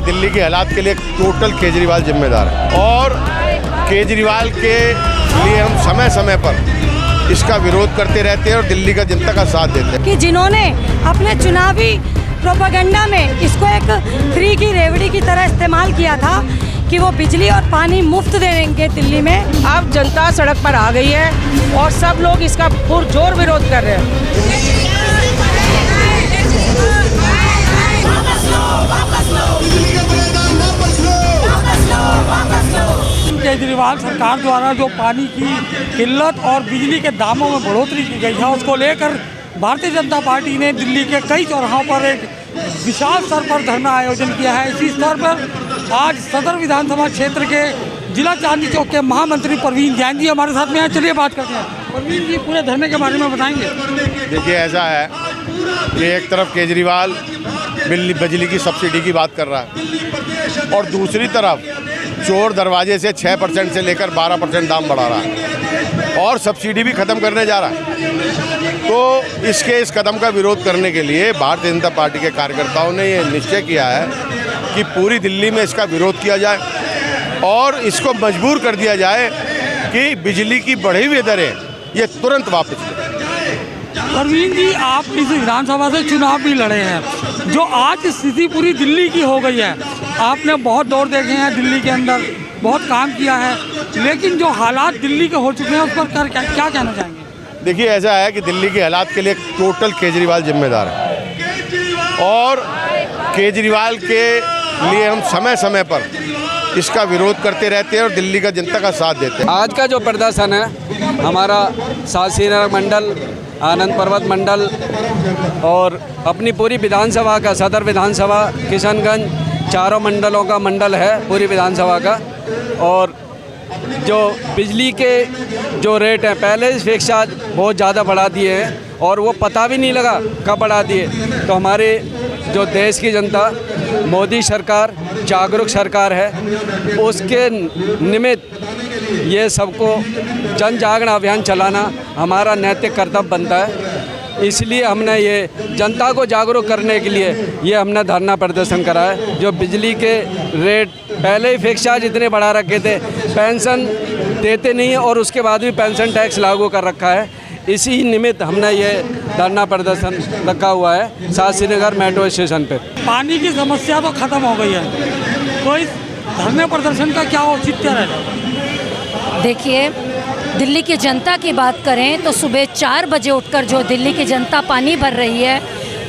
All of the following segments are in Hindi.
कि दिल्ली के हालात के लिए टोटल केजरीवाल जिम्मेदार है और केजरीवाल के लिए हम समय समय पर इसका विरोध करते रहते हैं और दिल्ली का जनता का साथ देते हैं। कि जिन्होंने अपने चुनावी प्रोपेगेंडा में इसको एक फ्री की रेवड़ी की तरह इस्तेमाल किया था कि वो बिजली और पानी मुफ्त देंगे दिल्ली में। अब जनता सड़क पर आ गई है और सब लोग इसका पुरजोर विरोध कर रहे हैं। केजरीवाल सरकार द्वारा जो पानी की किल्लत और बिजली के दामों में बढ़ोतरी की गई है उसको लेकर भारतीय जनता पार्टी ने दिल्ली के कई चौराहों पर एक विशाल स्तर पर धरना आयोजन किया है। इसी स्तर पर आज सदर विधानसभा क्षेत्र के जिला चांदनी चौक के महामंत्री प्रवीण जैन जी हमारे साथ में हैं। चलिए बात करते हैं। प्रवीण जी पूरे धरने के बारे में बताएंगे। देखिए ऐसा है कि एक तरफ केजरीवाल बिजली की सब्सिडी की बात कर रहा है और दूसरी तरफ चोर दरवाजे से 6% से लेकर 12% दाम बढ़ा रहा है और सब्सिडी भी ख़त्म करने जा रहा है। तो इस कदम का विरोध करने के लिए भारतीय जनता पार्टी के कार्यकर्ताओं ने ये निश्चय किया है कि पूरी दिल्ली में इसका विरोध किया जाए और इसको मजबूर कर दिया जाए कि बिजली की बढ़ी हुई दरें ये तुरंत वापस लें। प्रवीण जी आप इस विधानसभा से चुनाव भी लड़े हैं, जो आज स्थिति पूरी दिल्ली की हो गई है, आपने बहुत दौर देखे हैं दिल्ली के अंदर, बहुत काम किया है, लेकिन जो हालात दिल्ली के हो चुके हैं उस पर क्या कहना चाहेंगे? देखिए ऐसा है कि दिल्ली के हालात के लिए टोटल केजरीवाल जिम्मेदार है और केजरीवाल के लिए हम समय समय पर इसका विरोध करते रहते हैं और दिल्ली का जनता का साथ देते हैं। आज का जो प्रदर्शन है हमारा शासीनगर मंडल, आनंद पर्वत मंडल और अपनी पूरी विधानसभा का, सदर विधानसभा, किशनगंज, चारों मंडलों का मंडल है पूरी विधानसभा का। और जो बिजली के जो रेट हैं पहले फिक्स चार्ज बहुत ज़्यादा बढ़ा दिए हैं और वो पता भी नहीं लगा कब बढ़ा दिए। तो हमारे जो देश की जनता, मोदी सरकार जागरूक सरकार है, उसके निमित्त ये सबको जन जागरण अभियान चलाना हमारा नैतिक कर्तव्य बनता है। इसलिए हमने ये जनता को जागरूक करने के लिए ये हमने धरना प्रदर्शन करा है। जो बिजली के रेट पहले ही फिक्स चार्ज इतने बढ़ा रखे थे, पेंशन देते नहीं और उसके बाद भी पेंशन टैक्स लागू कर रखा है। इसी निमित्त हमने ये धरना प्रदर्शन रखा हुआ है शास्त्रीनगर मेट्रो स्टेशन पे। पानी की समस्या तो खत्म हो गई है, तो इस धरने प्रदर्शन का क्या औचित्य रहेगा? देखिए, दिल्ली की जनता की बात करें तो सुबह 4 बजे उठकर जो दिल्ली की जनता पानी भर रही है,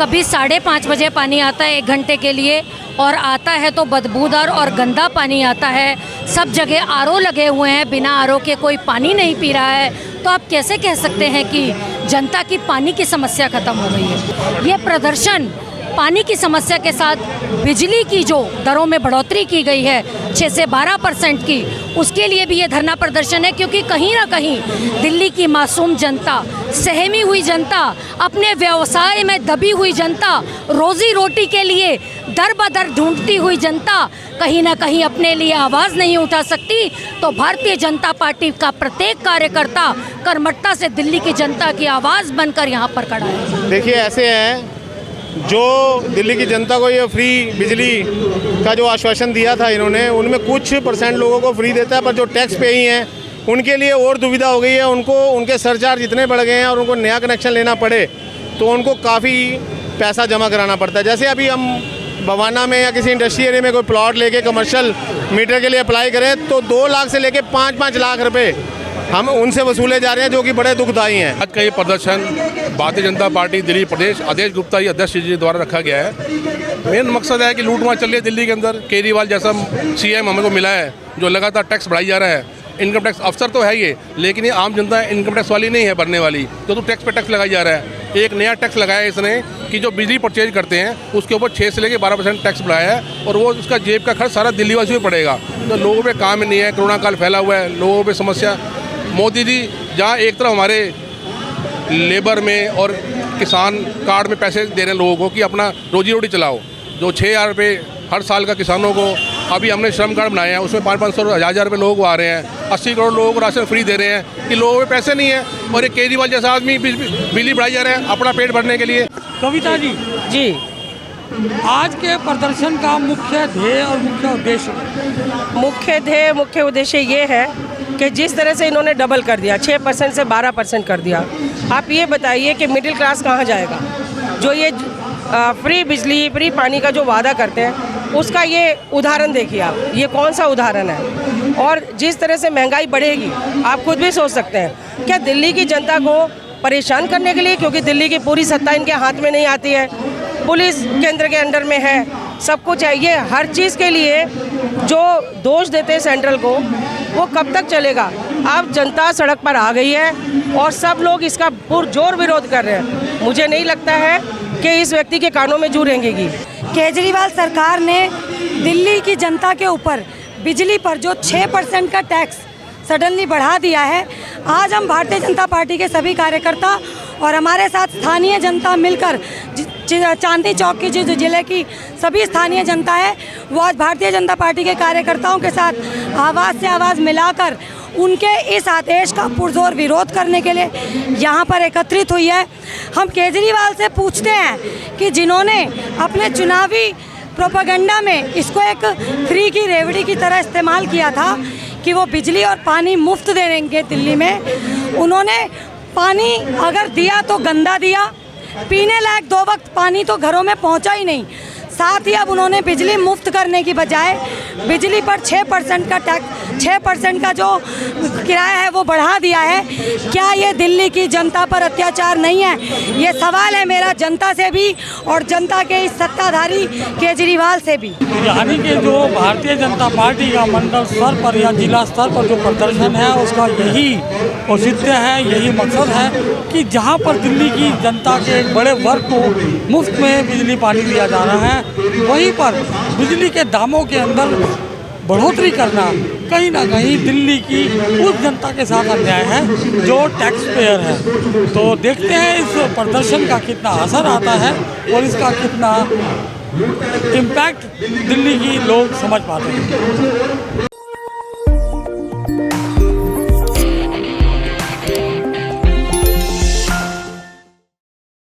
कभी 5:30 बजे पानी आता है 1 घंटे के लिए और आता है तो बदबूदार और गंदा पानी आता है। सब जगह आरओ लगे हुए हैं, बिना आरओ के कोई पानी नहीं पी रहा है। तो आप कैसे कह सकते हैं कि जनता की पानी की समस्या ख़त्म हो गई है? ये प्रदर्शन पानी की समस्या के साथ बिजली की जो दरों में बढ़ोतरी की गई है 6 से 12% की, उसके लिए भी ये धरना प्रदर्शन है। क्योंकि कहीं ना कहीं दिल्ली की मासूम जनता, सहमी हुई जनता, अपने व्यवसाय में दबी हुई जनता, रोजी रोटी के लिए दर बदर ढूंढती हुई जनता कहीं ना कहीं अपने लिए आवाज़ नहीं उठा सकती। तो भारतीय जनता पार्टी का प्रत्येक कार्यकर्ता कर्मठता से दिल्ली की जनता की आवाज़ बनकर यहाँ पर खड़ा है। देखिए ऐसे हैं, जो दिल्ली की जनता को ये फ्री बिजली का जो आश्वासन दिया था इन्होंने, उनमें कुछ % लोगों को फ्री देता है, पर जो टैक्स पेई हैं उनके लिए और दुविधा हो गई है। उनको उनके सरचार्ज इतने बढ़ गए हैं और उनको नया कनेक्शन लेना पड़े तो उनको काफ़ी पैसा जमा कराना पड़ता है। जैसे अभी हम बवाना में या किसी इंडस्ट्री एरिया में कोई प्लॉट लेके कमर्शियल मीटर के लिए अप्लाई करें तो 2 लाख से लेके 5-5 लाख रुपए हम उनसे वसूले जा रहे हैं, जो कि बड़े दुखदायी हैं। आज का ये प्रदर्शन भारतीय जनता पार्टी दिल्ली प्रदेश आदेश गुप्ता जी अध्यक्ष जी द्वारा रखा गया है। मेन मकसद है कि लूटमार चल रही है दिल्ली के अंदर। केजरीवाल जैसा सीएम हमें को मिला है जो लगातार टैक्स बढ़ाई जा रहा है। इनकम टैक्स अफसर तो है ये, लेकिन ये आम जनता इनकम टैक्स वाली नहीं है भरने वाली, तो टैक्स पे टैक्स लगाई जा रहा है। एक नया टैक्स लगाया है इसने कि जो बिजली परचेज करते हैं उसके ऊपर 6 से लेकर 12% टैक्स बढ़ाया है और वो उसका जेब का खर्च सारा दिल्ली वासियों पे पड़ेगा। तो लोगों पे काम नहीं है, कोरोना काल फैला हुआ है, लोगों पे समस्या। मोदी जी जहाँ एक तरफ हमारे लेबर में और किसान कार्ड में पैसे दे रहे हैं लोगों को कि अपना रोजी रोटी चलाओ, जो 6,000 रुपये हर साल का किसानों को, अभी हमने श्रम कार्ड बनाए हैं उसमें 500-500 1,000 रुपये लोगों को आ रहे हैं। 80 करोड़ लोगों को राशन फ्री दे रहे हैं कि लोगों में पैसे नहीं है और एक केजरीवाल जैसा आदमी बिजली बढ़ाई जा रहा है अपना पेट भरने के लिए। कविता जी, आज के प्रदर्शन का मुख्य ध्येय और मुख्य उद्देश्य? मुख्य उद्देश्य ये है कि जिस तरह से इन्होंने डबल कर दिया, 6% से 12% कर दिया, आप ये बताइए कि मिडिल क्लास कहाँ जाएगा? जो ये फ्री बिजली, फ्री पानी का जो वादा करते हैं, उसका ये उदाहरण देखिए आप, ये कौन सा उदाहरण है? और जिस तरह से महंगाई बढ़ेगी, आप खुद भी सोच सकते हैं, क्या दिल्ली की जनता को परेशान करने के लिए, क्योंकि दिल्ली की पूरी सत्ता इनके हाथ में नहीं आती है, पुलिस केंद्र के अंडर में है, सब कुछ है, ये हर चीज़ के लिए जो दोष देते हैं सेंट्रल को, वो कब तक चलेगा? अब जनता सड़क पर आ गई है और सब लोग इसका पुरजोर विरोध कर रहे हैं। मुझे नहीं लगता है कि इस व्यक्ति के कानों में जू रेंगेगी। केजरीवाल सरकार ने दिल्ली की जनता के ऊपर बिजली पर जो 6% का टैक्स सडनली बढ़ा दिया है, आज हम भारतीय जनता पार्टी के सभी कार्यकर्ता और हमारे साथ स्थानीय जनता मिलकर चांदनी चौक की जो ज़िले की सभी स्थानीय जनता है, वो आज भारतीय जनता पार्टी के कार्यकर्ताओं के साथ आवाज़ से आवाज़ मिलाकर उनके इस आदेश का पुरजोर विरोध करने के लिए यहाँ पर एकत्रित हुई है। हम केजरीवाल से पूछते हैं कि जिन्होंने अपने चुनावी प्रोपेगेंडा में इसको एक फ्री की रेवड़ी की तरह इस्तेमाल किया था कि वो बिजली और पानी मुफ्त दे देंगे दिल्ली में, उन्होंने पानी अगर दिया तो गंदा दिया, पीने लायक 2 वक्त पानी तो घरों में पहुंचा ही नहीं। साथ ही अब उन्होंने बिजली मुफ्त करने की बजाय बिजली पर 6% का टैक्स, 6% का जो किराया है वो बढ़ा दिया है। क्या ये दिल्ली की जनता पर अत्याचार नहीं है? ये सवाल है मेरा जनता से भी और जनता के इस सत्ताधारी केजरीवाल से भी। यानी कि जो भारतीय जनता पार्टी का मंडल स्तर पर या जिला स्तर पर जो प्रदर्शन है, उसका यही औचित्य है, यही मकसद है कि जहाँ पर दिल्ली की जनता के एक बड़े वर्ग को मुफ्त में बिजली पानी दिया जा रहा है, वहीं पर बिजली के दामों के अंदर बढ़ोतरी करना कहीं ना कहीं दिल्ली की उस जनता के साथ अन्याय है जो टैक्स पेयर है। तो देखते हैं इस प्रदर्शन का कितना असर आता है और इसका कितना इम्पैक्ट दिल्ली की लोग समझ पाते हैं।